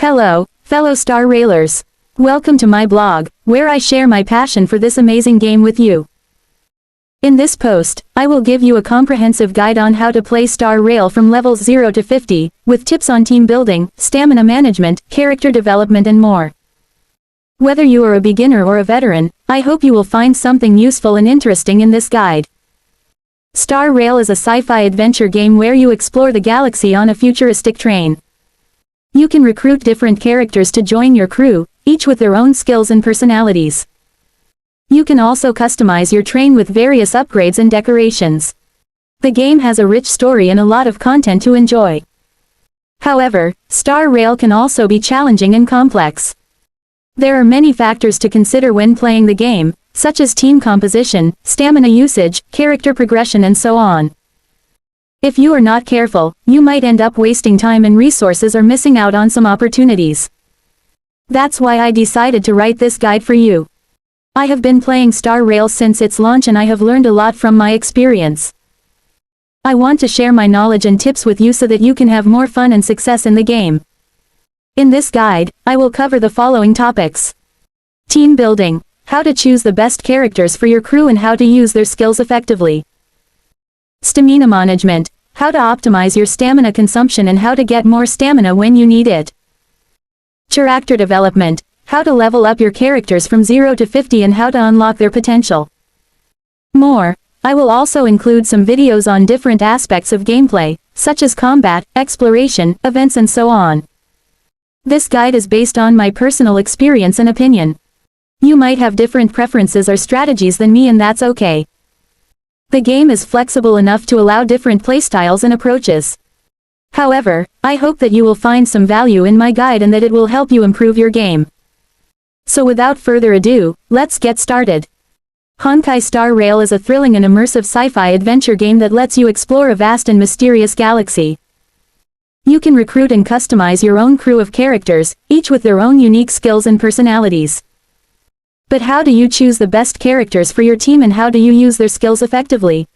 Hello, fellow Star Railers. Welcome to my blog, where I share my passion for this amazing game with you. In this post, I will give you a comprehensive guide on how to play Star Rail from levels 0 to 50, with tips on team building, stamina management, character development and more. Whether you are a beginner or a veteran, I hope you will find something useful and interesting in this guide. Star Rail is a sci-fi adventure game where you explore the galaxy on a futuristic train. You can recruit different characters to join your crew, each with their own skills and personalities. You can also customize your train with various upgrades and decorations. The game has a rich story and a lot of content to enjoy. However, Star Rail can also be challenging and complex. There are many factors to consider when playing the game, such as team composition, stamina usage, character progression and so on. If you are not careful, you might end up wasting time and resources or missing out on some opportunities. That's why I decided to write this guide for you. I have been playing Star Rail since its launch and I have learned a lot from my experience. I want to share my knowledge and tips with you so that you can have more fun and success in the game. In this guide, I will cover the following topics. Team building, how to choose the best characters for your crew and how to use their skills effectively. Stamina management, how to optimize your stamina consumption and how to get more stamina when you need it. Character development, how to level up your characters from 0 to 50 and how to unlock their potential. More, I will also include some videos on different aspects of gameplay, such as combat, exploration, events and so on. This guide is based on my personal experience and opinion. You might have different preferences or strategies than me and that's okay. The game is flexible enough to allow different playstyles and approaches. However, I hope that you will find some value in my guide and that it will help you improve your game. So without further ado, let's get started. Honkai Star Rail is a thrilling and immersive sci-fi adventure game that lets you explore a vast and mysterious galaxy. You can recruit and customize your own crew of characters, each with their own unique skills and personalities. But how do you choose the best characters for your team and how do you use their skills effectively?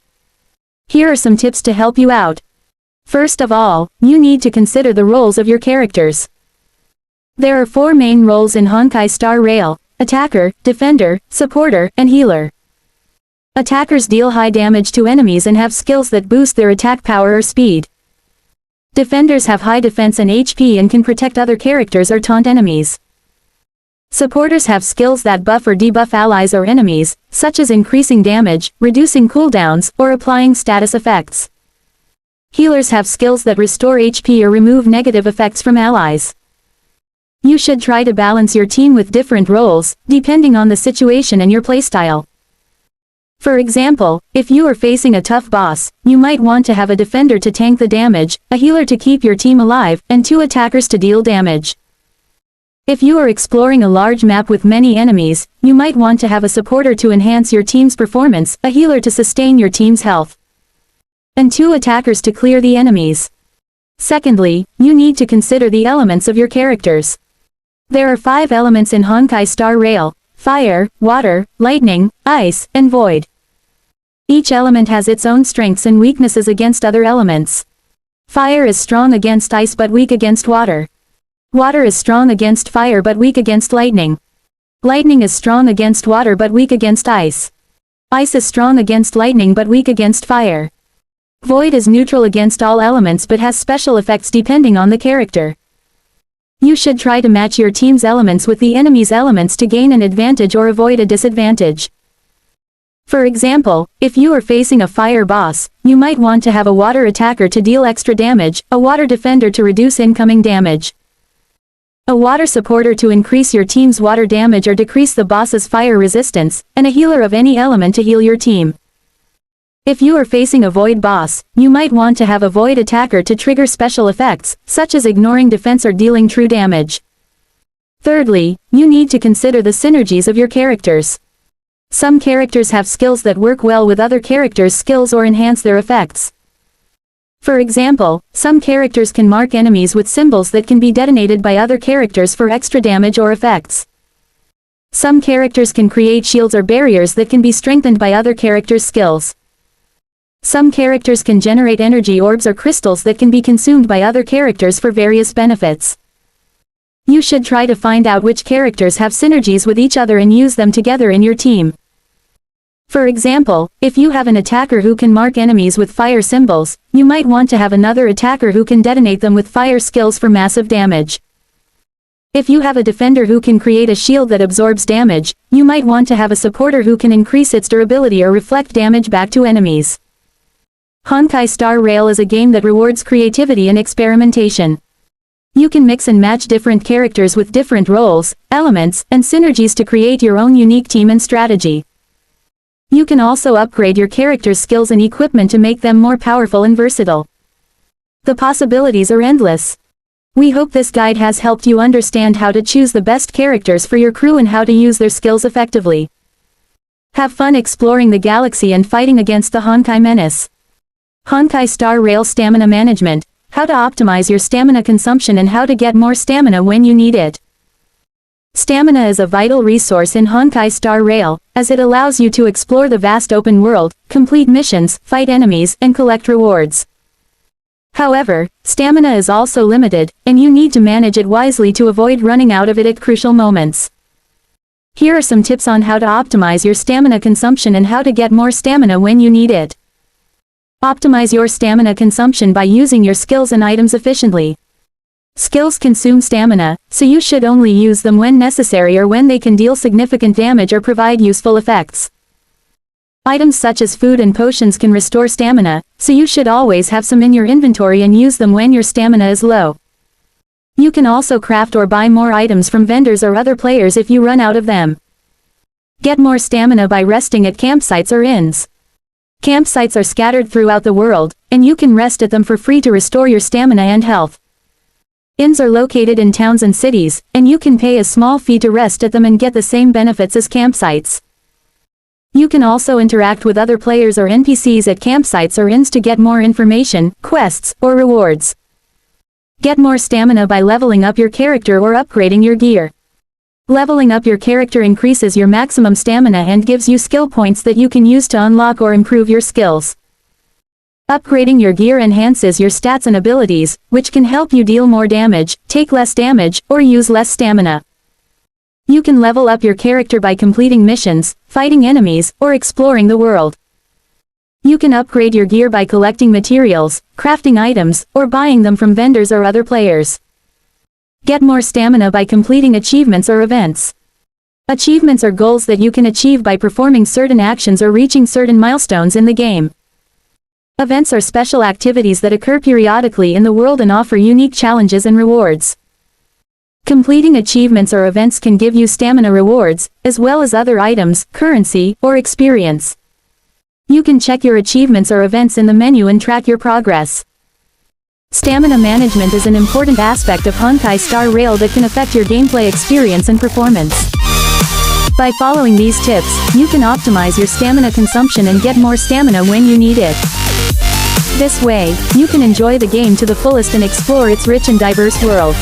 Here are some tips to help you out. First of all, you need to consider the roles of your characters. There are 4 main roles in Honkai Star Rail: attacker, defender, supporter, and healer. Attackers deal high damage to enemies and have skills that boost their attack power or speed. Defenders have high defense and HP and can protect other characters or taunt enemies. Supporters have skills that buff or debuff allies or enemies, such as increasing damage, reducing cooldowns, or applying status effects. Healers have skills that restore HP or remove negative effects from allies. You should try to balance your team with different roles, depending on the situation and your playstyle. For example, if you are facing a tough boss, you might want to have a defender to tank the damage, a healer to keep your team alive, and 2 attackers to deal damage. If you are exploring a large map with many enemies, you might want to have a supporter to enhance your team's performance, a healer to sustain your team's health, and 2 attackers to clear the enemies. Secondly, you need to consider the elements of your characters. There are 5 elements in Honkai Star Rail: fire, water, lightning, ice, and void. Each element has its own strengths and weaknesses against other elements. Fire is strong against ice but weak against water. Water is strong against fire but weak against lightning. Lightning is strong against water but weak against ice. Ice is strong against lightning but weak against fire. Void is neutral against all elements but has special effects depending on the character. You should try to match your team's elements with the enemy's elements to gain an advantage or avoid a disadvantage. For example, if you are facing a fire boss, you might want to have a water attacker to deal extra damage, a water defender to reduce incoming damage, a water supporter to increase your team's water damage or decrease the boss's fire resistance, and a healer of any element to heal your team. If you are facing a void boss, you might want to have a void attacker to trigger special effects, such as ignoring defense or dealing true damage. Thirdly, you need to consider the synergies of your characters. Some characters have skills that work well with other characters' skills or enhance their effects. For example, some characters can mark enemies with symbols that can be detonated by other characters for extra damage or effects. Some characters can create shields or barriers that can be strengthened by other characters' skills. Some characters can generate energy orbs or crystals that can be consumed by other characters for various benefits. you should try to find out which characters have synergies with each other and use them together in your team. For example, if you have an attacker who can mark enemies with fire symbols, you might want to have another attacker who can detonate them with fire skills for massive damage. If you have a defender who can create a shield that absorbs damage, you might want to have a supporter who can increase its durability or reflect damage back to enemies. Honkai Star Rail is a game that rewards creativity and experimentation. You can mix and match different characters with different roles, elements, and synergies to create your own unique team and strategy. You can also upgrade your character's skills and equipment to make them more powerful and versatile. The possibilities are endless. We hope this guide has helped you understand how to choose the best characters for your crew and how to use their skills effectively. Have fun exploring the galaxy and fighting against the Honkai menace. Honkai Star Rail Stamina Management: how to optimize your stamina consumption and how to get more stamina when you need it. Stamina is a vital resource in Honkai Star Rail, as it allows you to explore the vast open world, complete missions, fight enemies, and collect rewards. However, stamina is also limited, and you need to manage it wisely to avoid running out of it at crucial moments. Here are some tips on how to optimize your stamina consumption and how to get more stamina when you need it. Optimize your stamina consumption by using your skills and items efficiently. Skills consume stamina, so you should only use them when necessary or when they can deal significant damage or provide useful effects. Items such as food and potions can restore stamina, so you should always have some in your inventory and use them when your stamina is low. You can also craft or buy more items from vendors or other players if you run out of them. Get more stamina by resting at campsites or inns. Campsites are scattered throughout the world, and you can rest at them for free to restore your stamina and health. Inns are located in towns and cities, and you can pay a small fee to rest at them and get the same benefits as campsites. You can also interact with other players or NPCs at campsites or inns to get more information, quests, or rewards. Get more stamina by leveling up your character or upgrading your gear. Leveling up your character increases your maximum stamina and gives you skill points that you can use to unlock or improve your skills. Upgrading your gear enhances your stats and abilities, which can help you deal more damage, take less damage, or use less stamina. You can level up your character by completing missions, fighting enemies, or exploring the world. You can upgrade your gear by collecting materials, crafting items, or buying them from vendors or other players. Get more stamina by completing achievements or events. Achievements are goals that you can achieve by performing certain actions or reaching certain milestones in the game. Events are special activities that occur periodically in the world and offer unique challenges and rewards. Completing achievements or events can give you stamina rewards, as well as other items, currency, or experience. You can check your achievements or events in the menu and track your progress. Stamina management is an important aspect of Honkai Star Rail that can affect your gameplay experience and performance. By following these tips, you can optimize your stamina consumption and get more stamina when you need it. This way, you can enjoy the game to the fullest and explore its rich and diverse world.